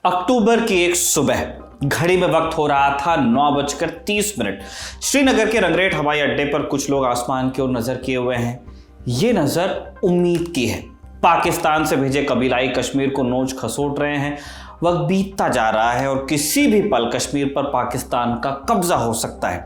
अक्टूबर की एक सुबह घड़ी में वक्त हो रहा था 9:30। श्रीनगर के रंगरेट हवाई अड्डे पर कुछ लोग आसमान की ओर नजर किए हुए हैं। ये नजर उम्मीद की है। पाकिस्तान से भेजे कबीलाई कश्मीर को नोच खसोट रहे हैं। वक्त बीतता जा रहा है और किसी भी पल कश्मीर पर पाकिस्तान का कब्जा हो सकता है।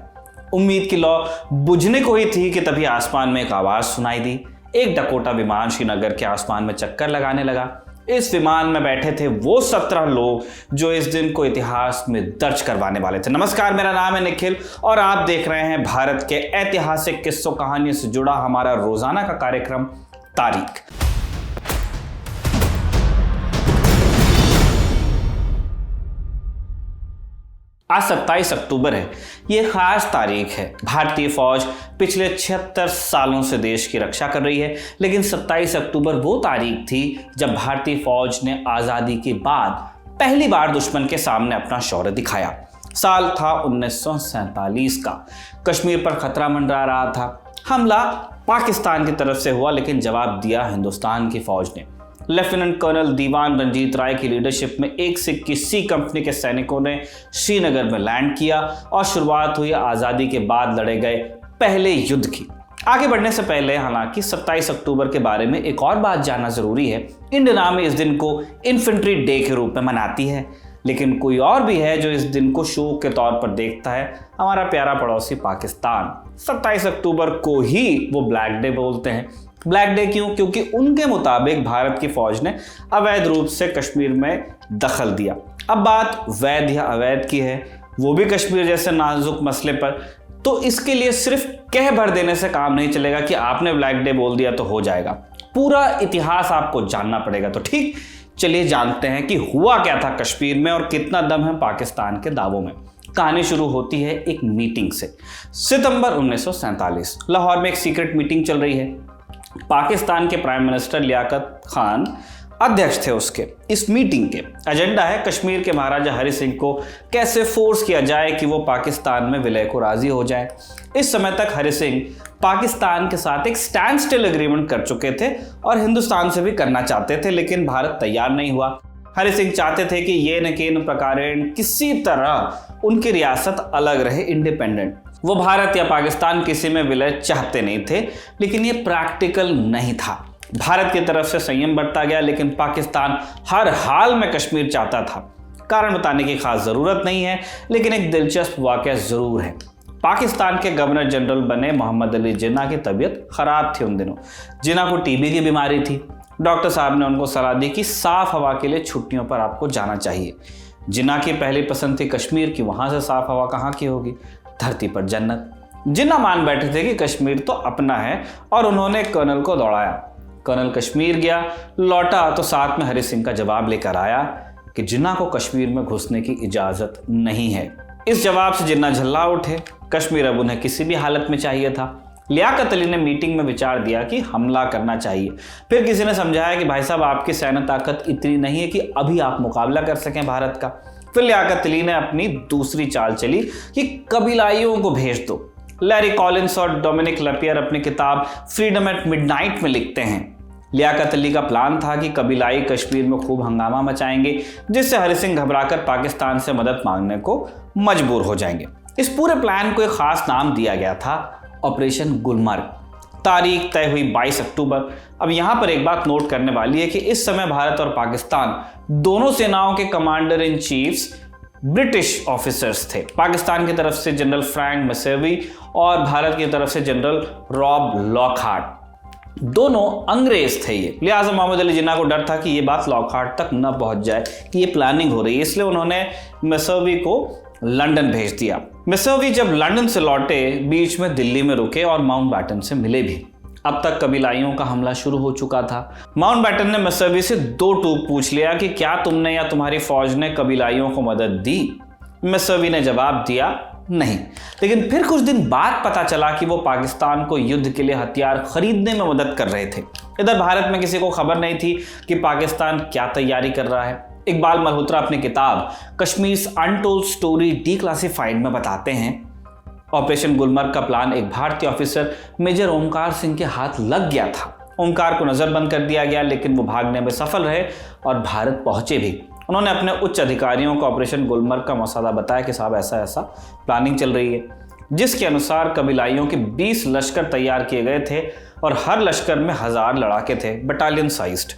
उम्मीद की लौ बुझने को ही थी कि तभी आसमान में एक आवाज सुनाई दी। एक डकोटा विमान श्रीनगर के आसमान में चक्कर लगाने लगा। इस विमान में बैठे थे वो 17 लोग जो इस दिन को इतिहास में दर्ज करवाने वाले थे। नमस्कार, मेरा नाम है निखिल और आप देख रहे हैं भारत के ऐतिहासिक किस्सों कहानियों से जुड़ा हमारा रोजाना का कार्यक्रम तारीख। आज 27 अक्टूबर है। ये खास तारीख है। भारतीय फौज पिछले 76 सालों से देश की रक्षा कर रही है, लेकिन 27 अक्टूबर वो तारीख थी जब भारतीय फौज ने आज़ादी के बाद पहली बार दुश्मन के सामने अपना शौर्य दिखाया। साल था 1947 का। कश्मीर पर खतरा मंडरा रहा था। हमला पाकिस्तान की तरफ से हुआ, लेकिन जवाब दिया हिंदुस्तान की फौज ने। लेफ्टिनेंट कर्नल दीवान रंजीत राय की लीडरशिप में एक सिख की सी कंपनी के सैनिकों ने श्रीनगर में लैंड किया और शुरुआत हुई आज़ादी के बाद लड़े गए पहले युद्ध की। आगे बढ़ने से पहले हालांकि 27 अक्टूबर के बारे में एक और बात जानना जरूरी है। इंडियन आर्मी इस दिन को इन्फेंट्री डे के रूप में मनाती है, लेकिन कोई और भी है जो इस दिन को शोक के तौर पर देखता है। हमारा प्यारा पड़ोसी पाकिस्तान 27 अक्टूबर को ही वो ब्लैक डे बोलते हैं। ब्लैक डे क्यों? क्योंकि उनके मुताबिक भारत की फौज ने अवैध रूप से कश्मीर में दखल दिया। अब बात वैध या अवैध की है, वो भी कश्मीर जैसे नाजुक मसले पर। तो इसके लिए सिर्फ कह भर देने से काम नहीं चलेगा कि आपने ब्लैक डे बोल दिया तो हो जाएगा। पूरा इतिहास आपको जानना पड़ेगा। तो ठीक, चलिए जानते हैं कि हुआ क्या था कश्मीर में और कितना दम है पाकिस्तान के दावों में। कहानी शुरू होती है एक मीटिंग से। सितंबर 1947 लाहौर में एक सीक्रेट मीटिंग चल रही है। पाकिस्तान के प्राइम मिनिस्टर लियाकत खान अध्यक्ष थे उसके। इस मीटिंग के एजेंडा है कश्मीर के महाराजा हरि सिंह को कैसे फोर्स किया जाए कि वो पाकिस्तान में विलय को राजी हो जाए। इस समय तक हरि सिंह पाकिस्तान के साथ एक स्टैंड स्टिल एग्रीमेंट कर चुके थे और हिंदुस्तान से भी करना चाहते थे, लेकिन भारत तैयार नहीं हुआ। हरि सिंह चाहते थे कि ये न केन प्रकारेण किसी तरह उनकी रियासत अलग रहे, इंडिपेंडेंट। वो भारत या पाकिस्तान किसी में विलय चाहते नहीं थे, लेकिन ये प्रैक्टिकल नहीं था। भारत की तरफ से संयम बरता गया, लेकिन पाकिस्तान हर हाल में कश्मीर चाहता था। कारण बताने की खास जरूरत नहीं है, लेकिन एक दिलचस्प वाकया जरूर है। पाकिस्तान के गवर्नर जनरल बने मोहम्मद अली जिन्ना की तबीयत खराब थी उन दिनों। जिन्ना को टीबी की बीमारी थी। डॉक्टर साहब ने उनको सलाह दी कि साफ हवा के लिए छुट्टियों पर आपको जाना चाहिए। जिन्ना की पहली पसंद थी कश्मीर की, वहां से साफ हवा कहाँ की होगी, धरती पर जन्नत। जिन्ना मान बैठे थे कि कश्मीर तो अपना है और उन्होंने कर्नल को दौड़ाया। कर्नल कश्मीर गया, लौटा तो साथ में हरि सिंह का जवाब लेकर आया कि जिन्ना को कश्मीर में घुसने की इजाजत नहीं है। इस जवाब से जिन्ना झल्ला उठे। कश्मीर अब उन्हें किसी भी हालत में चाहिए था। लियाकत अली ने मीटिंग में विचार दिया कि हमला करना चाहिए। फिर किसी ने समझाया कि भाई साहब, आपकी सैन्य ताकत इतनी नहीं है कि अभी आप मुकाबला कर सकें भारत का। फिर लियाकत अली ने अपनी दूसरी चाल चली कि कबीलाइयों को भेज दो। लैरी कॉलिंस और डोमिनिक लपियर अपनी किताब फ्रीडम एट मिडनाइट में लिखते हैं, लियाकत अली का प्लान था कि कबीलाई कश्मीर में खूब हंगामा मचाएंगे, जिससे हरि सिंह घबराकर पाकिस्तान से मदद मांगने को मजबूर हो जाएंगे। इस पूरे प्लान को एक खास नाम दिया गया था, ऑपरेशन गुलमर्ग। तारीख तय हुई 22 अक्टूबर। अब यहां पर एक बात नोट करने वाली है कि इस समय भारत और पाकिस्तान दोनों सेनाओं के commander in chiefs British officers थे। पाकिस्तान की तरफ से जनरल फ्रैंक मैसेवी और भारत की तरफ से जनरल रॉब लॉकहार्ट। दोनों अंग्रेज थे ये। लिहाजा मोहम्मद अली जिन्ना को डर था कि ये बात लॉकहार्ट तक न पहुंच जाए कि ये प्लानिंग हो रही है, इसलिए उन्होंने मैसेवी को लंदन भेज दिया। मैसेवी जब लंदन से लौटे, बीच में दिल्ली में रुके और माउंटबैटन से मिले भी। अब तक कबीलाइयों का हमला शुरू हो चुका था। माउंटबैटन ने मैसेवी से दो टूक पूछ लिया कि क्या तुमने या तुम्हारी फौज ने कबीलाइयों को मदद दी। मैसेवी ने जवाब दिया नहीं, लेकिन फिर कुछ दिन बाद पता चला कि वो पाकिस्तान को युद्ध के लिए हथियार खरीदने में मदद कर रहे थे। इधर भारत में किसी को खबर नहीं थी कि पाकिस्तान क्या तैयारी कर रहा है। इकबाल मल्होत्रा अपनी किताब कश्मीर अनटोल्ड स्टोरी डिक्लासिफाइड में बताते हैं, ऑपरेशन गुलमर्ग का प्लान एक भारतीय ऑफिसर मेजर ओमकार सिंह के हाथ लग गया था। ओमकार को नजरबंद कर दिया गया, लेकिन वो भागने में सफल रहे और भारत पहुंचे भी। उन्होंने अपने उच्च अधिकारियों को ऑपरेशन गुलमर्ग का मसौदा बताया कि साहब ऐसा ऐसा प्लानिंग चल रही है, जिसके अनुसार कबीलाइयों के 20 लश्कर तैयार किए गए थे और हर लश्कर में 1000 लड़ाके थे, बटालियन साइज्ड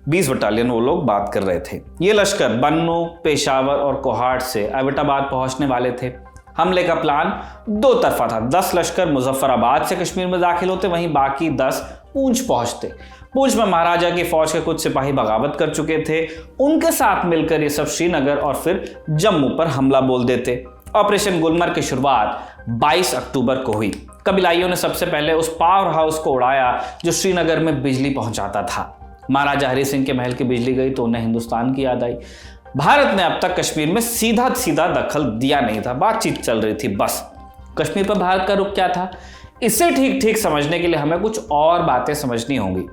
20 बटालियन वो लोग बात कर रहे थे। ये लश्कर बन्नू, पेशावर और कोहाट से एबटाबाद पहुंचने वाले थे। हमले का प्लान दो तरफा था। 10 लश्कर मुजफ्फराबाद से कश्मीर में दाखिल होते, वहीं बाकी 10 पूंछ पहुंचते। पूंछ में महाराजा की फौज के कुछ सिपाही बगावत कर चुके थे, उनके साथ मिलकर ये सब श्रीनगर और फिर जम्मू पर हमला बोल देते। ऑपरेशन गुलमर्ग की शुरुआत 22 अक्टूबर को हुई। कबीलाइयों ने सबसे पहले उस पावर हाउस को उड़ाया जो श्रीनगर में बिजली पहुंचाता था। महाराजा हरि सिंह के महल की बिजली गई तो उन्हें हिंदुस्तान की याद आई। भारत ने अब तक कश्मीर में सीधा दखल दिया नहीं था, बातचीत चल रही थी बस। कश्मीर पर भारत का रुख क्या था, इसे ठीक ठीक समझने के लिए हमें कुछ और बातें समझनी होंगी।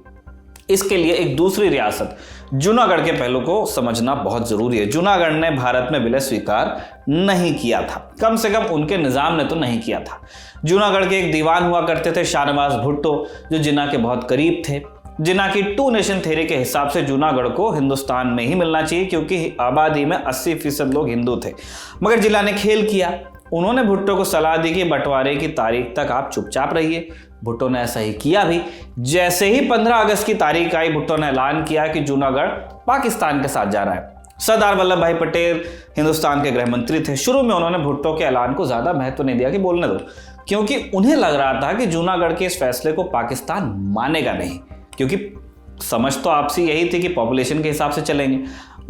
इसके लिए एक दूसरी रियासत जूनागढ़ के पहलू को समझना बहुत जरूरी है। जूनागढ़ ने भारत में विलय स्वीकार नहीं किया था, कम से कम उनके निजाम ने तो नहीं किया था। जूनागढ़ के एक दीवान हुआ करते थे शाहनवाज भुट्टो, जो जिन्ना के बहुत करीब थे। जिन्ना की 2 नेशन थ्योरी के हिसाब से जूनागढ़ को हिंदुस्तान में ही मिलना चाहिए, क्योंकि आबादी में 80% लोग हिंदू थे। मगर जिन्ना ने खेल किया। उन्होंने भुट्टो को सलाह दी कि बंटवारे की तारीख तक आप चुपचाप रहिए। भुट्टो ने ऐसा ही किया भी। जैसे ही 15 अगस्त की तारीख आई, भुट्टो ने ऐलान किया कि जूनागढ़ पाकिस्तान के साथ जा रहा है। सरदार वल्लभ भाई पटेल हिंदुस्तान के गृह मंत्री थे। शुरू में उन्होंने भुट्टो के ऐलान को ज्यादा महत्व नहीं दिया कि बोलने दो, क्योंकि उन्हें लग रहा था कि जूनागढ़ के इस फैसले को पाकिस्तान मानेगा नहीं, क्योंकि समझ तो आपसी यही थी कि पॉपुलेशन के हिसाब से चलेंगे।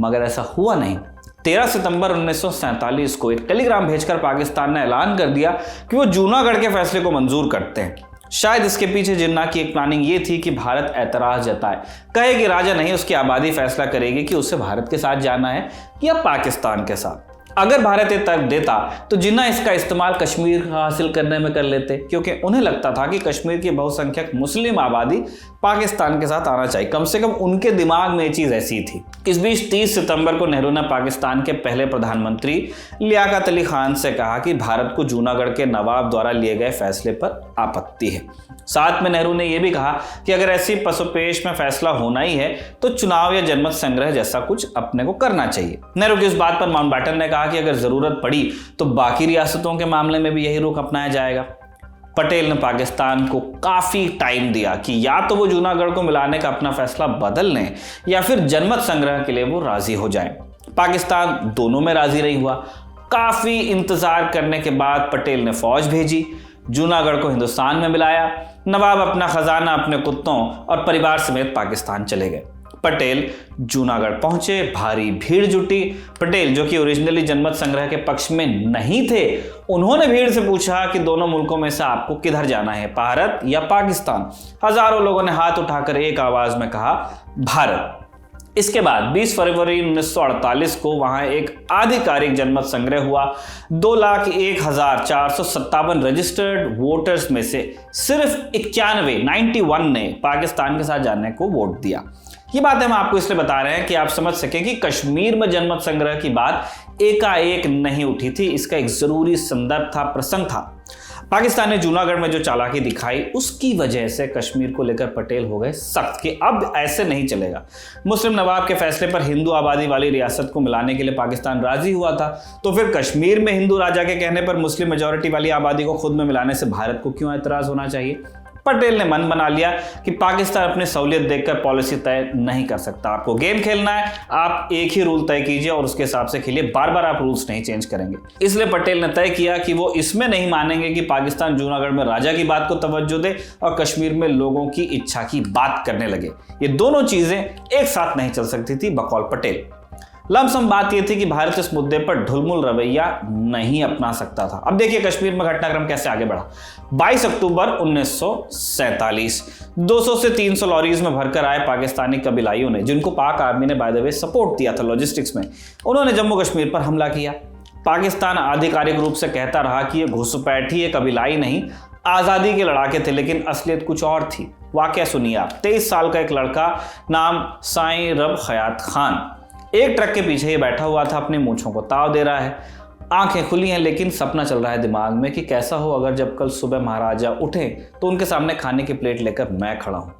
मगर ऐसा हुआ नहीं। 13 सितंबर 1947 को एक टेलीग्राम भेजकर पाकिस्तान ने ऐलान कर दिया कि वो जूनागढ़ के फैसले को मंजूर करते हैं। शायद इसके पीछे जिन्ना की एक प्लानिंग ये थी कि भारत ऐतराज जताए, कहे कि राजा नहीं, उसकी आबादी फैसला करेगी कि उसे भारत के साथ जाना है या पाकिस्तान के साथ। अगर भारत ये तर्क देता तो जिन्ना इसका इस्तेमाल कश्मीर हासिल करने में कर लेते, क्योंकि उन्हें लगता था कि कश्मीर की बहुसंख्यक मुस्लिम आबादी पाकिस्तान के साथ आना चाहिए। कम से कम उनके दिमाग में ये चीज ऐसी थी। इस बीच 30 सितंबर को नेहरू ने पाकिस्तान के पहले प्रधानमंत्री लियाकत अली खान से कहा कि भारत को जूनागढ़ के नवाब द्वारा लिए गए फैसले पर आपत्ति है। साथ में नेहरू ने यह भी कहा कि अगर ऐसी पसोपेश में फैसला होना ही है तो चुनाव या जनमत संग्रह जैसा कुछ अपने को करना चाहिए। नेहरू की इस बात पर माउंटबेटन ने कहा कि अगर जरूरत पड़ी तो बाकी रियासतों के मामले में भी यही रुख अपनाया जाएगा। पटेल ने पाकिस्तान को काफी टाइम दिया कि या तो वो जूनागढ़ को मिलाने का अपना फैसला बदल लें या फिर जनमत संग्रह के लिए वो राजी हो जाएं। पाकिस्तान दोनों में राजी नहीं हुआ। काफी इंतजार करने के बाद पटेल ने फौज भेजी, जूनागढ़ को हिंदुस्तान में मिलाया। नवाब अपना खजाना अपने कुत्तों और परिवार समेत पाकिस्तान चले गए। पटेल जूनागढ़ पहुंचे, भारी भीड़ जुटी। पटेल, जो कि ओरिजिनली जनमत संग्रह के पक्ष में नहीं थे, उन्होंने भीड़ से पूछा कि दोनों मुल्कों में से आपको किधर जाना है, भारत या पाकिस्तान। हजारों लोगों ने हाथ उठाकर एक आवाज में कहा भारत। इसके बाद 20 फरवरी 1948 को वहां एक आधिकारिक जनमत संग्रह हुआ। 2,01,457 रजिस्टर्ड वोटर्स में से सिर्फ 91 ने पाकिस्तान के साथ जाने को वोट दिया। ये बात हम आपको इसलिए बता रहे हैं कि आप समझ सकें कि कश्मीर में जनमत संग्रह की बात एकाएक नहीं उठी थी। इसका एक जरूरी संदर्भ था, प्रसंग था। पाकिस्तान ने जूनागढ़ में जो चालाकी दिखाई, उसकी वजह से कश्मीर को लेकर पटेल हो गए सख्त कि अब ऐसे नहीं चलेगा। मुस्लिम नवाब के फैसले पर हिंदू आबादी वाली रियासत को मिलाने के लिए पाकिस्तान राजी हुआ था, तो फिर कश्मीर में हिंदू राजा के कहने पर मुस्लिम मेजॉरिटी वाली आबादी को खुद में मिलाने से भारत को क्यों एतराज होना चाहिए। पटेल ने मन बना लिया कि पाकिस्तान अपनी सहूलियत देखकर पॉलिसी तय नहीं कर सकता। आपको गेम खेलना है, आप एक ही रूल तय कीजिए और उसके हिसाब से खेलिए, बार बार आप रूल्स नहीं चेंज करेंगे। इसलिए पटेल ने तय किया कि वो इसमें नहीं मानेंगे कि पाकिस्तान जूनागढ़ में राजा की बात को तवज्जो दे और कश्मीर में लोगों की इच्छा की बात करने लगे। ये दोनों चीजें एक साथ नहीं चल सकती थी बकौल पटेल। लमसम बात यह थी कि भारत इस मुद्दे पर ढुलमुल रवैया नहीं अपना सकता था। अब देखिए कश्मीर में घटनाक्रम कैसे आगे बढ़ा। 22 अक्टूबर 1947 200 से 300 लॉरीज में भरकर आए पाकिस्तानी कबीलाइयों ने, जिनको पाक आर्मी ने बाय द वे सपोर्ट दिया था लॉजिस्टिक्स में, उन्होंने जम्मू कश्मीर पर हमला किया। पाकिस्तान आधिकारिक रूप से कहता रहा कि ये घुसपैठी, ये कबीलाई नहीं, आजादी के लड़ाके थे, लेकिन असलियत कुछ और थी। वाकया सुनिए आप। 23 साल का एक लड़का नाम साईं रब खयात खान एक ट्रक के पीछे ही बैठा हुआ था, अपनी मूंछों को ताव दे रहा है, आंखें खुली हैं, लेकिन सपना चल रहा है दिमाग में कि कैसा हो अगर जब कल सुबह महाराजा उठे तो उनके सामने खाने की प्लेट लेकर मैं खड़ा हूं।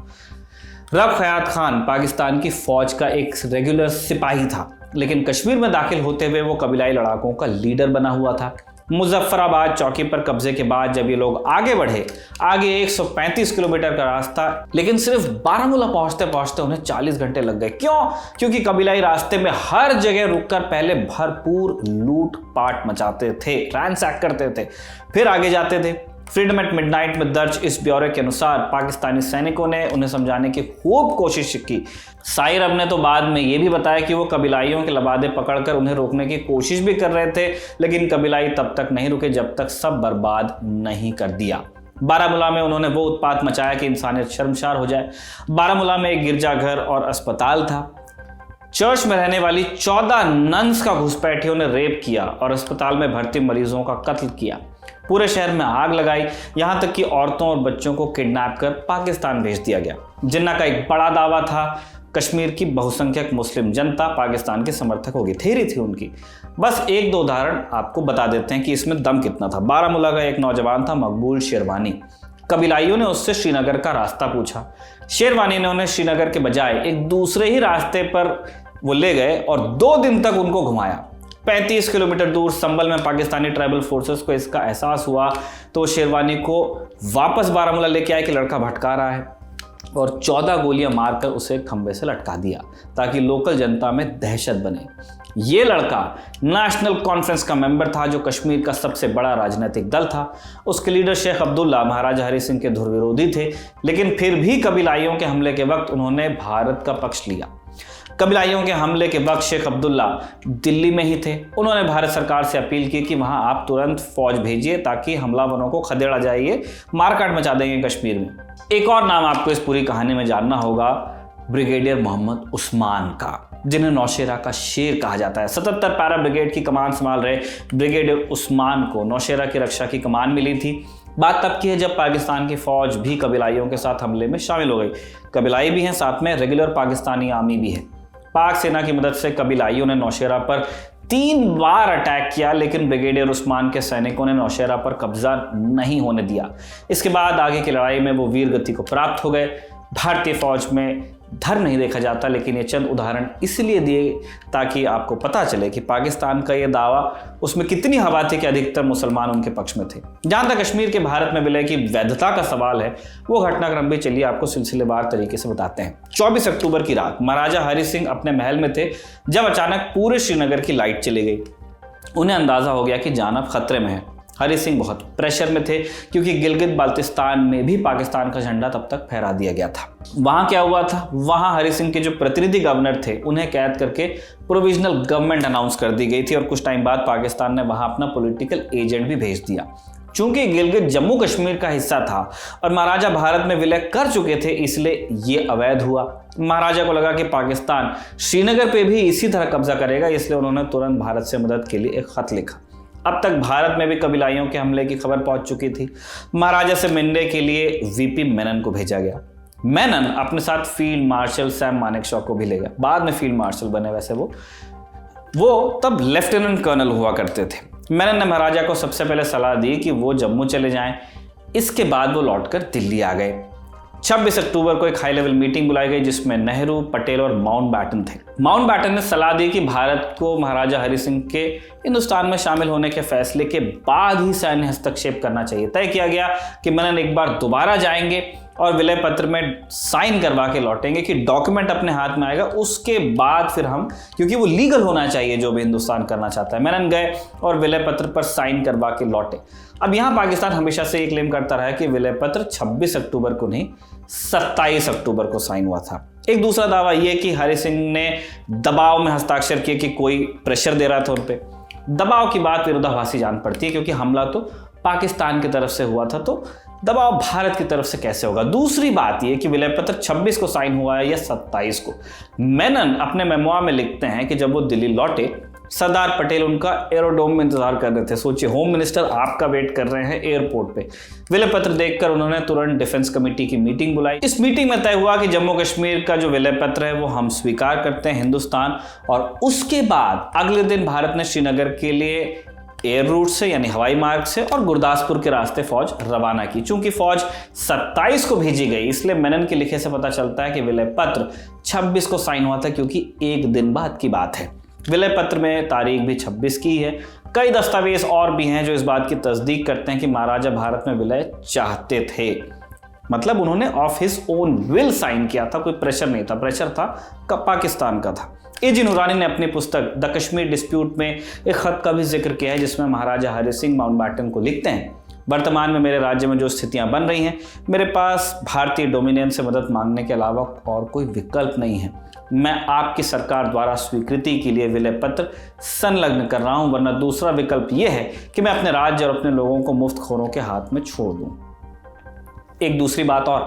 रब खयात खान पाकिस्तान की फौज का एक रेगुलर सिपाही था, लेकिन कश्मीर में दाखिल होते हुए वो कबीलाई लड़ाकों का लीडर बना हुआ था। मुजफ्फराबाद चौकी पर कब्जे के बाद जब ये लोग आगे बढ़े, आगे 135 किलोमीटर का रास्ता, लेकिन सिर्फ बारामूला पहुंचते पहुंचते उन्हें 40 घंटे लग गए। क्यों? क्योंकि कबीलाई रास्ते में हर जगह रुककर पहले भरपूर लूट पाट मचाते थे, रैंसैक करते थे, फिर आगे जाते थे। फ्रीडम एट मिडनाइट में दर्ज इस ब्यौरे के अनुसार पाकिस्तानी सैनिकों ने उन्हें समझाने की खूब कोशिश की। साहिर अब ने तो बाद में ये भी बताया कि वो कबीलाइयों के लबादे पकड़कर उन्हें रोकने की कोशिश भी कर रहे थे, लेकिन कबीलाई तब तक नहीं रुके जब तक सब बर्बाद नहीं कर दिया। बारामूला में उन्होंने वो उत्पात मचाया कि इंसानियत शर्मसार हो जाए। बारामूला में एक गिरजाघर और अस्पताल था। चर्च में रहने वाली 14 नन्स का घुसपैठियों ने रेप किया और अस्पताल में भर्ती मरीजों का कत्ल किया। पूरे शहर में आग लगाई, यहां तक कि औरतों और बच्चों को किडनैप कर पाकिस्तान भेज दिया गया। जिन्ना का एक बड़ा दावा था कश्मीर की बहुसंख्यक मुस्लिम जनता पाकिस्तान के समर्थक होगी, थेरी थी उनकी। बस एक दो उदाहरण आपको बता देते हैं कि इसमें दम कितना था। बारामूला का एक नौजवान था मकबूल शेरवानी। कबीलाइयों ने उससे श्रीनगर का रास्ता पूछा। शेरवानी ने उन्हें श्रीनगर के बजाय एक दूसरे ही रास्ते पर वो ले गए और 2 दिन तक उनको घुमाया। 35 किलोमीटर दूर संभल में पाकिस्तानी ट्राइबल फोर्सेस को इसका एहसास हुआ तो शेरवानी को वापस बारामूला लेके आए कि लड़का भटका रहा है, और 14 गोलियां मारकर उसे खंबे से लटका दिया ताकि लोकल जनता में दहशत बने। ये लड़का नेशनल कॉन्फ्रेंस का मेंबर था, जो कश्मीर का सबसे बड़ा राजनीतिक दल था। उसके लीडर शेख अब्दुल्ला महाराजा हरि सिंह के धुर विरोधी थे, लेकिन फिर भी कबीलाइयों के हमले के वक्त उन्होंने भारत का पक्ष लिया। कबीलाइयों के हमले के वक्त शेख अब्दुल्ला दिल्ली में ही थे। उन्होंने भारत सरकार से अपील की कि वहां आप तुरंत फौज भेजिए ताकि हमलावरों को खदेड़ा जाए, ये मारकाट मचा देंगे कश्मीर में। एक और नाम आपको इस पूरी कहानी में जानना होगा, ब्रिगेडियर मोहम्मद उस्मान का, जिन्हें नौशेरा का शेर कहा जाता है। 77 पैरा ब्रिगेड की कमान संभाल रहे ब्रिगेडियर उस्मान को नौशेरा की रक्षा की कमान मिली थी। बात तब की है जब पाकिस्तान की फौज भी कबीलाइयों के साथ हमले में शामिल हो गई। कबीलाई भी हैं, साथ में रेगुलर पाकिस्तानी आर्मी भी है। पाक सेना की मदद से कबीलाइयों ने नौशेरा पर 3 बार अटैक किया, लेकिन ब्रिगेडियर उस्मान के सैनिकों ने नौशेरा पर कब्जा नहीं होने दिया। इसके बाद आगे की लड़ाई में वो वीर गति को प्राप्त हो गए। भारतीय फौज में धर्म नहीं देखा जाता, लेकिन ये चंद उदाहरण इसलिए दिए ताकि आपको पता चले कि पाकिस्तान का ये दावा, उसमें कितनी हवा थी कि अधिकतर मुसलमान उनके पक्ष में थे। जहां तक कश्मीर के भारत में विलय की वैधता का सवाल है, वो घटनाक्रम भी चलिए आपको सिलसिलेवार तरीके से बताते हैं। 24 अक्टूबर की रात महाराजा हरि सिंह अपने महल में थे जब अचानक पूरे श्रीनगर की लाइट चली गई। उन्हें अंदाजा हो गया कि जानब खतरे में है। हरि सिंह बहुत प्रेशर में थे क्योंकि गिलगित बाल्टिस्तान में भी पाकिस्तान का झंडा तब तक फहरा दिया गया था। वहां क्या हुआ था, वहां हरि सिंह के जो प्रतिनिधि गवर्नर थे उन्हें कैद करके प्रोविजनल गवर्नमेंट अनाउंस कर दी गई थी, और कुछ टाइम बाद पाकिस्तान ने वहां अपना पॉलिटिकल एजेंट भी भेज दिया। चूंकि गिलगित जम्मू कश्मीर का हिस्सा था और महाराजा भारत में विलय कर चुके थे, इसलिए ये अवैध हुआ। महाराजा को लगा कि पाकिस्तान श्रीनगर पे भी इसी तरह कब्जा करेगा, इसलिए उन्होंने तुरंत भारत से मदद के लिए एक खत लिखा। अब तक भारत में भी कबीलाइयों के हमले की खबर पहुंच चुकी थी। महाराजा से मिलने के लिए वीपी मेनन को भेजा गया। मेनन अपने साथ फील्ड मार्शल सैम मानेकशॉ को भी ले गया। बाद में फील्ड मार्शल बने, वैसे वो तब लेफ्टिनेंट कर्नल हुआ करते थे। मेनन ने महाराजा को सबसे पहले सलाह दी कि वो जम्मू चले जाएं। इसके बाद वो लौटकर दिल्ली आ गए। 26 अक्टूबर को एक हाई लेवल मीटिंग बुलाई गई जिसमें नेहरू, पटेल और माउंटबैटन थे। माउंटबैटन ने सलाह दी कि भारत को महाराजा हरि सिंह के हिंदुस्तान में शामिल होने के फैसले के बाद ही सैन्य हस्तक्षेप करना चाहिए। तय किया गया कि मेनन एक बार दोबारा जाएंगे और विलय पत्र में साइन करवा के लौटेंगे कि डॉक्यूमेंट अपने हाथ में आएगा, उसके बाद फिर हम, क्योंकि वो लीगल होना चाहिए जो भी हिंदुस्तान करना चाहता है। मेनन गए और विलय पत्र पर साइन करवा के लौटे। अब यहाँ पाकिस्तान हमेशा से ये क्लेम करता रहा कि विलय पत्र 26 अक्टूबर को नहीं 27 अक्टूबर को साइन हुआ था। एक दूसरा दावा यह कि हरि सिंह ने दबाव में हस्ताक्षर किए कि कोई प्रेशर दे रहा था उन पे। दबाव की बात विरोधाभासी जान पड़ती है क्योंकि हमला तो पाकिस्तान की तरफ से हुआ था, तो दबाव भारत की तरफ से कैसे होगा। दूसरी बात यह कि विलय पत्र 26 को साइन हुआ है या 27 को। मेनन अपने मेमोआ में लिखते हैं कि जब वो दिल्ली लौटे, सरदार पटेल उनका एरोड्रोम में इंतजार कर रहे थे। सोचिए, होम मिनिस्टर आपका वेट कर रहे हैं एयरपोर्ट पे। विलय पत्र देखकर उन्होंने तुरंत डिफेंस कमेटी की मीटिंग बुलाई। इस मीटिंग में तय हुआ कि जम्मू कश्मीर का जो विलय पत्र है वो हम स्वीकार करते हैं हिंदुस्तान, और उसके बाद अगले दिन भारत ने श्रीनगर के लिए एयर रूट से यानी हवाई मार्ग से और गुरदासपुर के रास्ते फौज रवाना की। चूंकि फौज 27 को भेजी गई, इसलिए मेनन के लिखे से पता चलता है कि विलय पत्र 26 को साइन हुआ था, क्योंकि एक दिन बाद की बात है। विलय पत्र में तारीख भी 26 की है। कई दस्तावेज और भी हैं जो इस बात की तस्दीक करते हैं कि महाराजा भारत में विलय चाहते थे। मतलब उन्होंने of his own will sign किया था, कोई प्रेशर नहीं था, प्रेशर था पाकिस्तान का था। एजी नूरानी ने अपनी पुस्तक द कश्मीर डिस्प्यूट में एक खत का भी जिक्र किया है जिसमें महाराजा हरि सिंह माउंटबेटन को लिखते हैं, वर्तमान में मेरे राज्य में जो स्थितियां बन रही हैं, मेरे पास भारतीय डोमिनियन से मदद मांगने के अलावा और कोई विकल्प नहीं है। मैं आपकी सरकार द्वारा स्वीकृति के लिए विलय पत्र संलग्न कर रहा हूं, वरना दूसरा विकल्प यह है कि मैं अपने राज्य और अपने लोगों को मुफ्तखोरों के हाथ में छोड़ दूं। एक दूसरी बात और,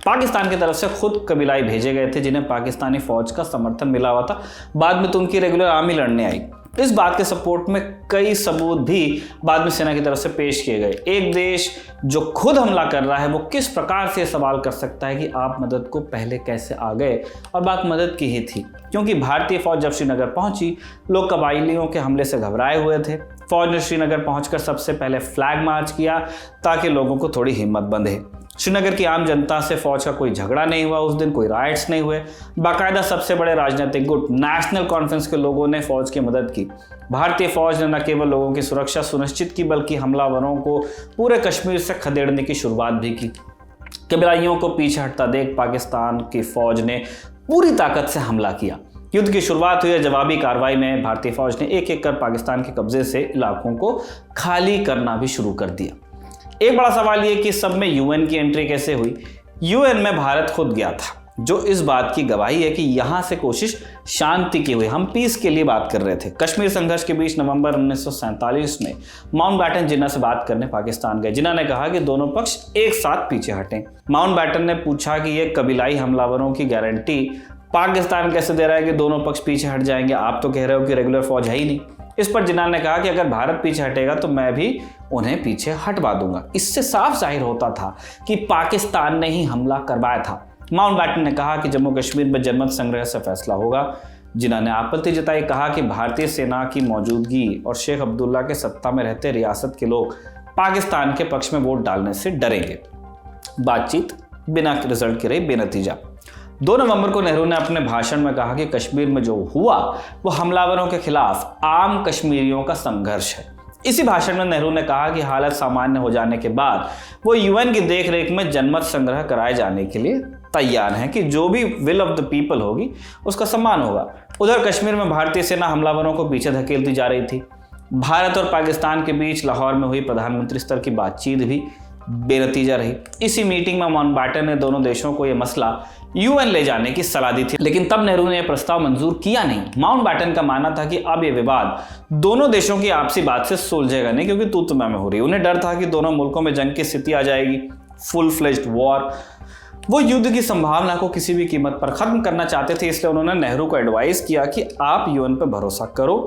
पाकिस्तान की तरफ से खुद कबीलाई भेजे गए थे जिन्हें पाकिस्तानी फौज का समर्थन मिला हुआ था। बाद में तो उनकी रेगुलर आर्मी लड़ने आई। इस बात के सपोर्ट में कई सबूत भी बाद में सेना की तरफ से पेश किए गए। एक देश जो खुद हमला कर रहा है वो किस प्रकार से सवाल कर सकता है कि आप मदद को पहले कैसे आ गए? और बात मदद की ही थी, क्योंकि भारतीय फौज जब श्रीनगर पहुंची, लोग कबायलियों के हमले से घबराए हुए थे। फौज ने श्रीनगर पहुंचकर सबसे पहले फ्लैग मार्च किया ताकि लोगों को थोड़ी हिम्मत बंधे। श्रीनगर की आम जनता से फौज का कोई झगड़ा नहीं हुआ, उस दिन कोई राइट्स नहीं हुए। बाकायदा सबसे बड़े राजनीतिक गुट नेशनल कॉन्फ्रेंस के लोगों ने फौज की मदद की। भारतीय फौज ने न केवल लोगों की सुरक्षा सुनिश्चित की बल्कि हमलावरों को पूरे कश्मीर से खदेड़ने की शुरुआत भी की। कबीलाइयों को पीछे हटता देख पाकिस्तान की फौज ने पूरी ताकत से हमला किया। युद्ध की शुरुआत हुई। जवाबी कार्रवाई में भारतीय फौज ने एक एक कर पाकिस्तान के कब्जे से इलाकों को खाली करना भी शुरू कर दिया। एक बड़ा सवाल यह कि सब में यूएन की एंट्री कैसे हुई? यूएन में भारत खुद गया था, जो इस बात की गवाही है कि यहां से कोशिश शांति की हुई। हम पीस के लिए बात कर रहे थे। कश्मीर संघर्ष के बीच नवंबर 1947 में माउंटबेटन जिन्ना से बात करने पाकिस्तान गए। जिन्ना ने कहा कि दोनों पक्ष एक साथ पीछे हटें। माउंटबेटन ने पूछा कि यह कबीलाई हमलावरों की गारंटी पाकिस्तान कैसे दे रहा है कि दोनों पक्ष पीछे हट जाएंगे? आप तो कह रहे हो कि रेगुलर फौज है ही नहीं। इस पर जिन्ना ने कहा कि अगर भारत पीछे हटेगा तो मैं भी उन्हें पीछे हटवा दूंगा। इससे साफ जाहिर होता था कि पाकिस्तान ने ही हमला करवाया था। माउंटबेटन ने कहा कि जम्मू कश्मीर में जनमत संग्रह से फैसला होगा। जिन्ना ने आपत्ति जताई, कहा कि भारतीय सेना की मौजूदगी और शेख अब्दुल्ला के सत्ता में रहते रियासत के लोग पाकिस्तान के पक्ष में वोट डालने से डरेंगे। बातचीत बिना रिजल्ट के रही बेनतीजा। 2 नवंबर को नेहरू ने अपने भाषण में कहा कि कश्मीर में जो हुआ वो हमलावरों के खिलाफ आम कश्मीरियों का संघर्ष है। इसी भाषण में नेहरू ने कहा कि हालत सामान्य हो जाने के बाद वो यूएन की देखरेख में जनमत संग्रह कराए जाने के लिए तैयार हैं कि जो भी विल ऑफ द पीपल होगी उसका सम्मान होगा। उधर कश्मीर में भारतीय सेना हमलावरों को पीछे धकेलती जा रही थी। भारत और पाकिस्तान के बीच लाहौर में हुई प्रधानमंत्री स्तर की बातचीत भी बेनतीजा रही। इसी मीटिंग में माउंटबेटन ने दोनों देशों को यह मसला यूएन ले जाने की सलाह दी थी, लेकिन तब नेहरू ने यह प्रस्ताव मंजूर किया नहीं। माउंटबेटन का मानना था कि अब यह विवाद दोनों देशों की आपसी बात से सुलझेगा नहीं, क्योंकि तू तुम्हें में हो रही। उन्हें डर था कि दोनों मुल्कों में जंग की स्थिति आ जाएगी, फुल फ्लेज्ड वॉर। वो युद्ध की संभावना को किसी भी कीमत पर खत्म करना चाहते थे, इसलिए उन्होंने नेहरू को एडवाइस किया कि आप यूएन पर भरोसा करो।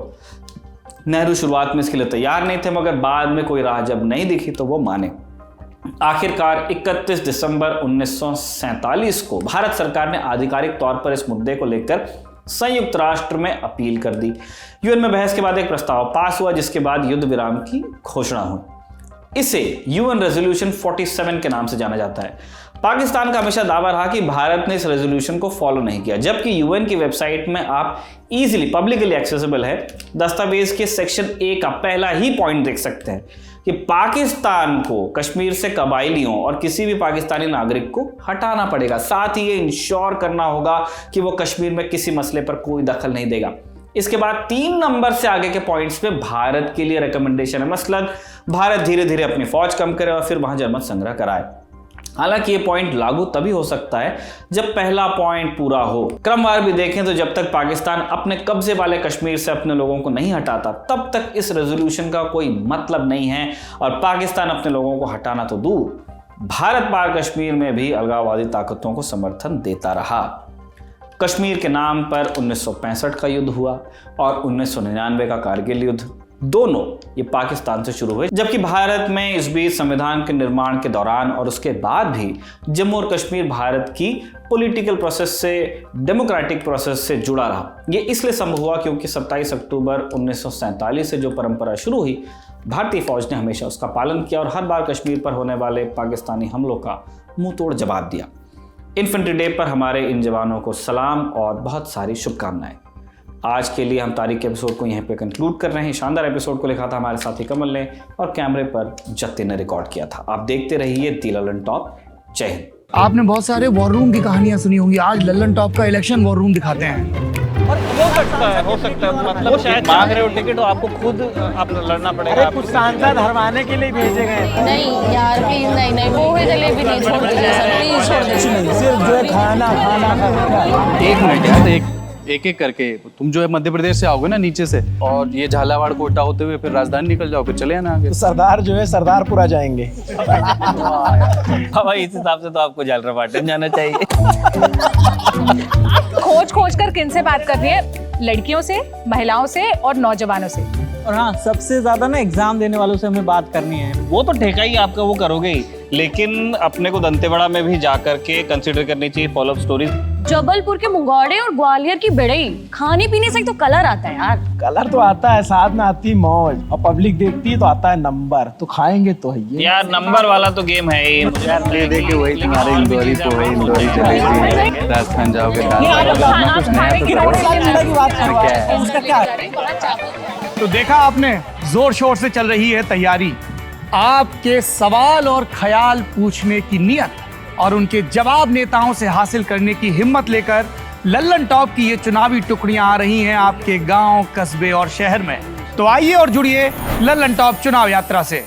नेहरू शुरुआत में इसके लिए तैयार नहीं थे, मगर बाद में कोई राह जब नहीं दिखी तो वो माने। आखिरकार 31 दिसंबर 1947 को भारत सरकार ने आधिकारिक तौर पर इस मुद्दे को लेकर संयुक्त राष्ट्र में अपील कर दी। यूएन में बहस के बाद एक प्रस्ताव पास हुआ, जिसके बाद युद्ध विराम की घोषणा हुई। इसे यूएन रेजोल्यूशन 47 के नाम से जाना जाता है। पाकिस्तान का हमेशा दावा रहा कि भारत ने इस रेजोल्यूशन को फॉलो नहीं किया, जबकि यूएन की वेबसाइट में आप इजीली पब्लिकली एक्सेसिबल है दस्तावेज के सेक्शन 1 का पहला ही पॉइंट देख सकते हैं कि पाकिस्तान को कश्मीर से कबायलियों और किसी भी पाकिस्तानी नागरिक को हटाना पड़ेगा। साथ ही ये इंश्योर करना होगा कि वो कश्मीर में किसी मसले पर कोई दखल नहीं देगा। इसके बाद 3 नंबर से आगे के पॉइंट्स पे भारत के लिए रिकमेंडेशन है, मसलन भारत धीरे धीरे अपनी फौज कम करे और फिर वहां जनमत संग्रह कराए। हालांकि ये पॉइंट लागू तभी हो सकता है जब पहला पॉइंट पूरा हो। क्रमवार भी देखें तो जब तक पाकिस्तान अपने कब्जे वाले कश्मीर से अपने लोगों को नहीं हटाता, तब तक इस रेजोल्यूशन का कोई मतलब नहीं है। और पाकिस्तान अपने लोगों को हटाना तो दूर, भारत पार कश्मीर में भी अलगाववादी ताकतों को समर्थन देता रहा। कश्मीर के नाम पर 1965 का युद्ध हुआ और 1999 का कारगिल युद्ध, दोनों ये पाकिस्तान से शुरू हुए, जबकि भारत में इस बीच संविधान के निर्माण के दौरान और उसके बाद भी जम्मू और कश्मीर भारत की पॉलिटिकल प्रोसेस से, डेमोक्रेटिक प्रोसेस से जुड़ा रहा। ये इसलिए संभव हुआ क्योंकि 27 अक्टूबर 1947 से जो परंपरा शुरू हुई, भारतीय फौज ने हमेशा उसका पालन किया और हर बार कश्मीर पर होने वाले पाकिस्तानी हमलों का मुंह तोड़ जवाब दिया। इन्फेंट्री डे पर हमारे इन जवानों को सलाम और बहुत सारी शुभकामनाएं। आज के लिए हम तारीख के एपिसोड को यहीं पे कंक्लूड कर रहे हैं। शानदार एपिसोड को लिखा था हमारे साथी कमल ने और कैमरे पर जत्ती ने रिकॉर्ड किया था। आप देखते रहिए दी लल्लन टॉप। जय हिंद। आपने बहुत सारे वॉर रूम की कहानियां सुनी होंगी, आज लल्लन टॉप का इलेक्शन वॉर रूम दिखाते हैं। और हो सकता है मतलब शायद मांग रहे हो टिकट तो आपको खुद आप लड़ना पड़ेगा। कुछ सांसद हरवाने के लिए भेजे गए। नहीं यार प्लीज, नहीं वो ही जलेबी नहीं, छोड़ दीजिए सर, प्लीज छोड़ दीजिए। सिर्फ जो है खाना एक मिनट यार, एक करके तुम जो है मध्य प्रदेश से आओगे ना नीचे से, और ये झालावाड़ कोटा होते हुए फिर राजधानी निकल जाओगे, चले आना आगे। तो सरदार जो है सरदारपुरा जाएंगे। भाई इस हिसाब से तो आपको झालरापाटन जाना चाहिए। खोज कर किनसे बात कर रही है? लड़कियों से, महिलाओं से और नौजवानों से। और हाँ, सबसे ज्यादा ना एग्जाम देने वालों से हमें बात करनी है। वो तो ठेका ही आपका, वो करोगे ही, लेकिन अपने को दंतेवाड़ा में भी जा करके कंसिडर करनी चाहिए फॉलो अप स्टोरीज। जबलपुर के मुंगौड़े और ग्वालियर की बेड़ई, खाने पीने से तो कलर आता है यार। कलर तो आता है, साथ में आती मौज, और पब्लिक देखती है तो आता है नंबर। तो खाएंगे तो है ये यार नंबर वाला तो गेम है ही। ये देखिए वही तुम्हारे इंदौरी तो वही इंदौरी चलेगी, राजस्थान जाओगे तो देखा आपने, जोर शोर से चल रही है तैयारी। आपके सवाल और ख्याल पूछने की नियत और उनके जवाब नेताओं से हासिल करने की हिम्मत लेकर लल्लन टॉप की ये चुनावी टुकड़ियां आ रही हैं आपके गांव, कस्बे और शहर में। तो आइए और जुड़िए लल्लन टॉप चुनाव यात्रा से।